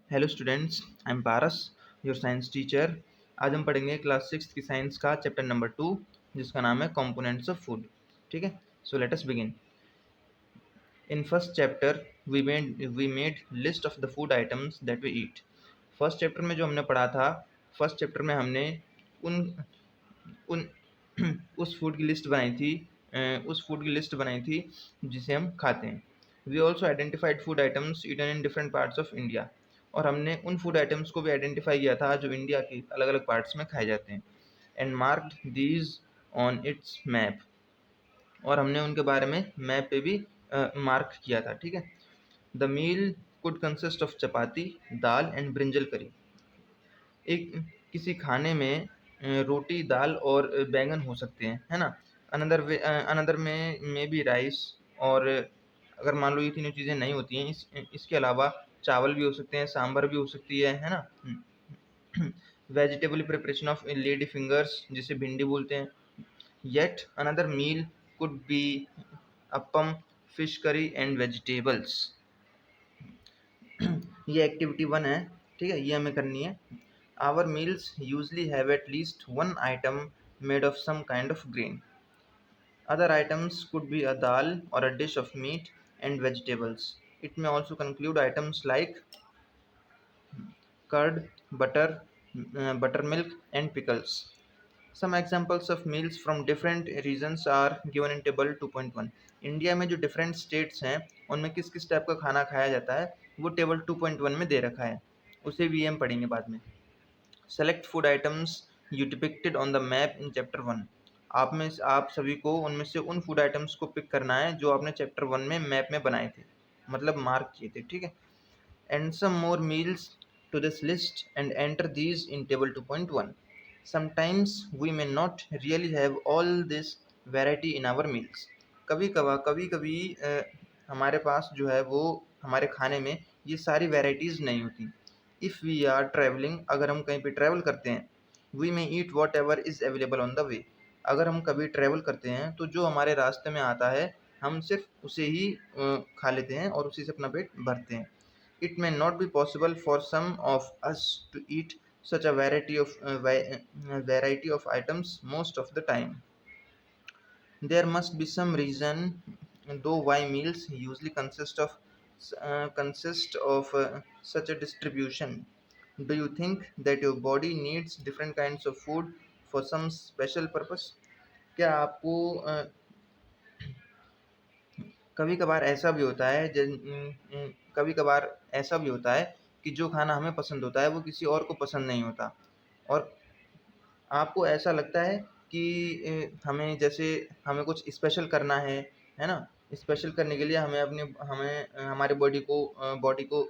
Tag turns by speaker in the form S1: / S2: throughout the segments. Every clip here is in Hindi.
S1: Hello students, I am Paras, your science teacher. आज हम पढ़ेंगे क्लास 6 की साइंस का चैप्टर नंबर 2, जिसका नाम है कंपोनेंट्स ऑफ फूड। ठीक है, so let us begin. In first chapter we made list of the food items that we eat. First chapter में जो हमने पढ़ा था, फर्स्ट चैप्टर में हमने उन उन उस फूड की लिस्ट बनाई थी, जिसे हम खाते हैं। We also identified food items eaten in different parts of India. और हमने उन फूड आइटम्स को भी आइडेंटिफाई किया था जो इंडिया के अलग अलग पार्ट्स में खाए जाते हैं। And marked these on it's map. और हमने उनके बारे में मैप पे भी मार्क किया था। ठीक है। The meal could consist of chapati, dal and brinjal curry. एक किसी खाने में रोटी, दाल और बैंगन हो सकते हैं, है ना। अनदर में भी राइस। और अगर मान लो ये तीनों चीज़ें नहीं होती हैं, इसके अलावा चावल भी हो सकते हैं, सांभर भी हो सकती है ना। Vegetable preparation of lady fingers, जिसे भिंडी बोलते हैं। Yet another meal could be appam, fish curry and vegetables. ये एक्टिविटी 1 है। ठीक है, ये हमें करनी है। Our meals usually have at least one item made of some kind of grain. Other items could be a dal or a dish of meat and vegetables. It may also include items like curd, buttermilk, and pickles. Some examples of meals from different regions are given in table 2.1. India में जो डिफरेंट स्टेट्स हैं उनमें किस किस टाइप का खाना खाया जाता है वो टेबल 2.1 में दे रखा है, उसे भी हम पढ़ेंगे बाद में। Select food items you depicted on the map in chapter 1। आप सभी को उनमें से उन फूड आइटम्स को पिक करना है जो आपने चैप्टर 1 में मैप में बनाए थे, मतलब मार्क किए थे। ठीक है। And some more meals to this list and enter these in table 2.1. Sometimes we may not really have all this variety in our meals. कभी कभी हमारे पास जो है वो हमारे खाने में ये सारी वेराइटीज़ नहीं होती। इफ़ वी आर ट्रैवलिंग, अगर हम कहीं पे ट्रैवल करते हैं, we may eat whatever is available on the way. अगर हम कभी ट्रैवल करते हैं तो जो हमारे रास्ते में आता है हम सिर्फ उसे ही खा लेते हैं और उसी से अपना पेट भरते हैं। It may not be possible for some of us to eat such a variety of items most of the time. There must be some reason, though, why meals usually consist of such a distribution. Do you think that your body needs different kinds of food for some special purpose? क्या आपको कभी कभार ऐसा भी होता है कभी कभार ऐसा भी होता है कि जो खाना हमें पसंद होता है वो किसी और को पसंद नहीं होता। और आपको ऐसा लगता है कि हमें कुछ स्पेशल करना है ना। स्पेशल करने के लिए हमें हमारे बॉडी को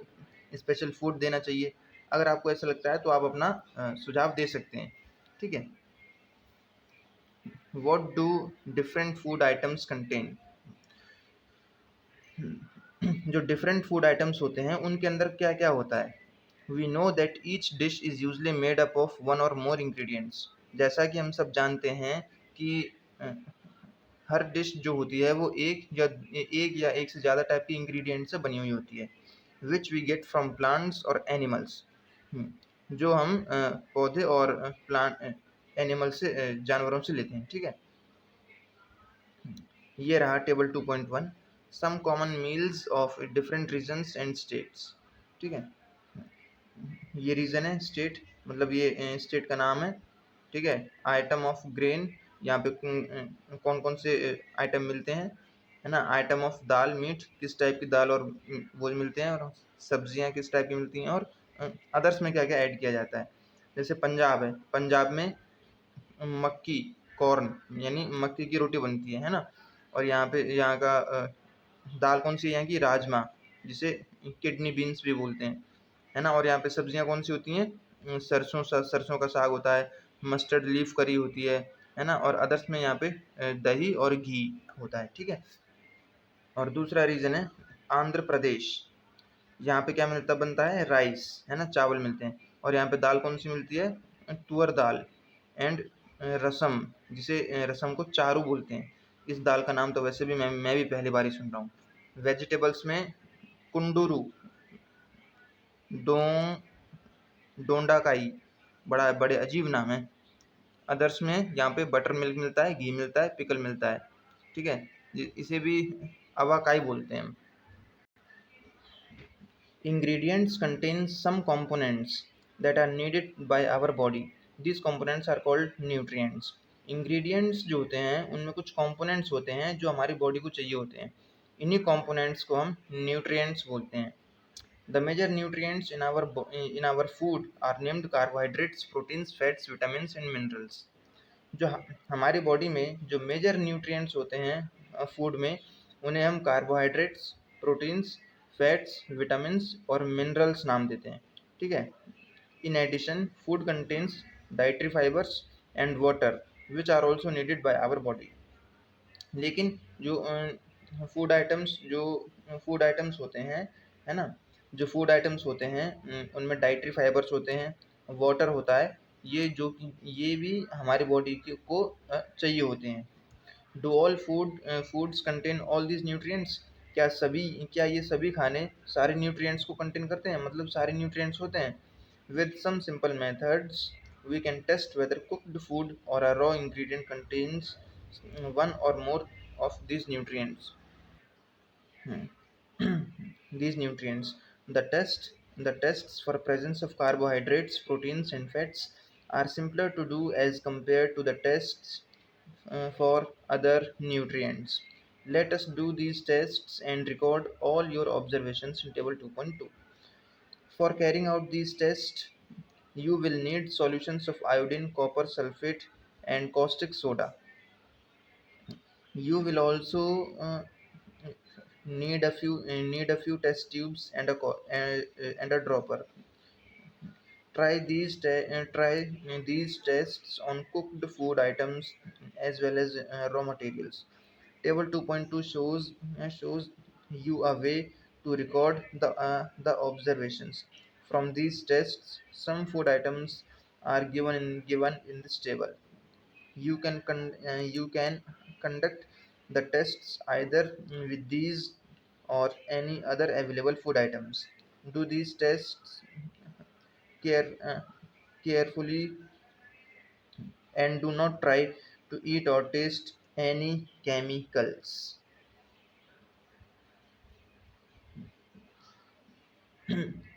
S1: स्पेशल फूड देना चाहिए। अगर आपको ऐसा लगता है तो आप अपना सुझाव दे सकते हैं। ठीक है। What do different food items contain. जो डिफरेंट फूड आइटम्स होते हैं उनके अंदर क्या क्या होता है। We know that each dish is usually made up of one or more ingredients. जैसा कि हम सब जानते हैं कि अ, हर डिश जो होती है वो एक से ज़्यादा टाइप की इंग्रेडिएंट से बनी हुई होती है। Which we get from plants और एनिमल्स। जो हम पौधे और प्लांट एनिमल से जानवरों से लेते हैं। ठीक है। ये रहा table 2.1, some common meals of different regions and states. ठीक है। ये रीजन है, स्टेट मतलब ये स्टेट का नाम है। ठीक है। आइटम ऑफ ग्रेन, यहाँ पे कौन कौन से आइटम मिलते हैं, है ना। आइटम ऑफ दाल, मीट, किस टाइप की दाल और वो मिलते हैं, और सब्जियाँ किस टाइप की मिलती हैं, और अदर्स में क्या क्या ऐड किया जाता है। जैसे पंजाब है, पंजाब में मक्की, कॉर्न यानी मक्की की रोटी बनती है ना। और यहाँ का दाल कौन सी है, यहाँ की राजमा, जिसे किडनी बीन्स भी बोलते हैं, है ना। और यहाँ पे सब्जियाँ कौन सी होती हैं, सरसों का साग होता है, मस्टर्ड लीफ करी होती है ना। और अदर्स में यहाँ पे दही और घी होता है। ठीक है। और दूसरा रीज़न है आंध्र प्रदेश। यहाँ पे क्या बनता है, राइस, है ना, चावल मिलते हैं। और यहाँ पे दाल कौन सी मिलती है, तुअर दाल। एंड रसम, जिसे रसम को चारू बोलते हैं। इस दाल का नाम तो वैसे भी मैं भी पहली बार ही सुन रहा हूँ। वेजिटेबल्स में कुंडुरु, डो डोंडाकाई, बड़ा बड़े अजीब नाम है। अदर्स में यहाँ पे बटर मिल्क मिलता है, घी मिलता है, पिकल मिलता है, ठीक है। इसे भी अवाकाई बोलते हैं। Ingredients contain some components that are needed by our body. These components are called nutrients. Ingredients जो होते हैं उनमें कुछ components होते हैं जो हमारी body को चाहिए होते हैं। इन्हीं components को हम nutrients बोलते हैं। The major nutrients in our food are named carbohydrates, proteins, fats, vitamins and minerals. जो हमारी बॉडी में जो मेजर न्यूट्रिएंट्स होते हैं फूड में, उन्हें हम कार्बोहाइड्रेट्स, प्रोटीन्स, फैट्स, विटामिन्स और मिनरल्स नाम देते हैं, ठीक है। In addition food contains dietary fibres and water which are also needed by our body. लेकिन जो फूड आइटम्स होते हैं, है ना, जो फूड आइटम्स होते हैं उनमें डाइटरी फाइबर्स होते हैं, वाटर होता है, ये भी हमारी बॉडी को चाहिए होते हैं। Do all foods contain all these nutrients? क्या ये सभी खाने सारे न्यूट्रिएंट्स को कंटेन करते हैं, मतलब सारे न्यूट्रिएंट्स होते हैं? With some simple methods we can test whether cooked food और a raw ingredient contains one or more of these nutrients. These nutrients. The tests for presence of carbohydrates, proteins, and fats are simpler to do as compared to the tests for other nutrients. Let us do these tests and record all your observations in table 2.2. For carrying out these tests, you will need solutions of iodine, copper sulfate, and caustic soda. You will also need a few test tubes and a dropper. Try these tests on cooked food items as well as raw materials. Table 2.2 shows you a way to record the observations from these tests. Some food items are given in this table. You can conduct the tests either with these or any other available food items. Do these tests care, carefully and do not try to eat or taste any chemicals.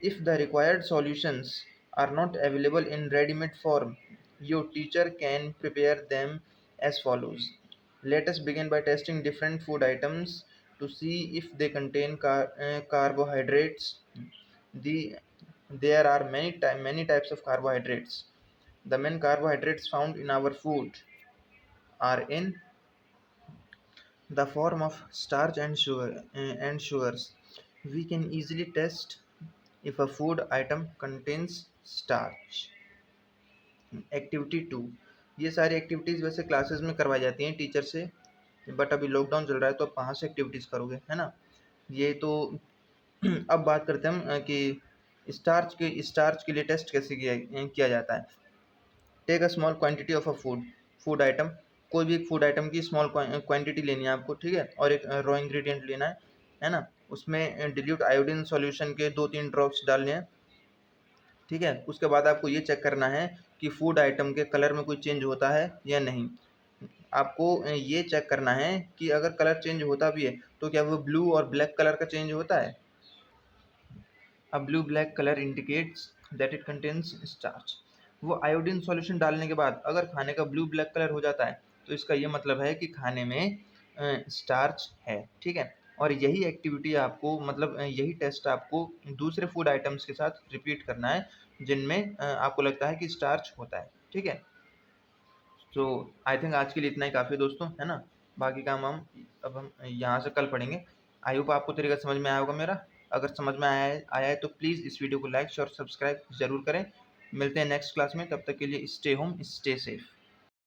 S1: If the required solutions are not available in ready-made form, your teacher can prepare them as follows. Let us begin by testing different food items to see if they contain carbohydrates. The, there are many types of carbohydrates. The main carbohydrates found in our food are in the form of starch and sugars. We can easily test if a food item contains starch. Activity 2, ये सारी एक्टिविटीज़ वैसे क्लासेस में करवाई जाती हैं टीचर से, बट अभी लॉकडाउन चल रहा है तो आप कहाँ से एक्टिविटीज़ करोगे, है ना। ये तो अब बात करते हैं हम कि स्टार्च के लिए टेस्ट कैसे किया जाता है। Take a small quantity of a food item. कोई भी एक फूड आइटम की स्मॉल क्वांटिटी लेनी है आपको, ठीक है, और एक रॉ इंग्रेडिएंट लेना है ना। उसमें डिल्यूट आयोडीन सॉल्यूशन के 2-3 ड्रॉप्स डालने हैं, ठीक है। उसके बाद आपको ये चेक करना है कि फूड आइटम के कलर में कोई चेंज होता है या नहीं। आपको ये चेक करना है कि अगर कलर चेंज होता भी है तो क्या वो ब्लू और ब्लैक कलर का चेंज होता है। A blue black colour indicates that it contains starch. वो आयोडीन सॉल्यूशन डालने के बाद अगर खाने का ब्लू ब्लैक कलर हो जाता है तो इसका ये मतलब है कि खाने में स्टार्च है, ठीक है। और यही एक्टिविटी आपको, मतलब यही टेस्ट आपको दूसरे फूड आइटम्स के साथ रिपीट करना है जिनमें आपको लगता है कि स्टार्च होता है, ठीक है। तो आई थिंक आज के लिए इतना ही काफ़ी है दोस्तों, है ना। बाकी काम हम यहाँ से कल पढ़ेंगे। आई होप आपको तरीका समझ में आया होगा मेरा। अगर समझ में आया है तो प्लीज़ इस वीडियो को लाइक और सब्सक्राइब ज़रूर करें। मिलते हैं नेक्स्ट क्लास में, तब तक के लिए स्टे होम, स्टे सेफ।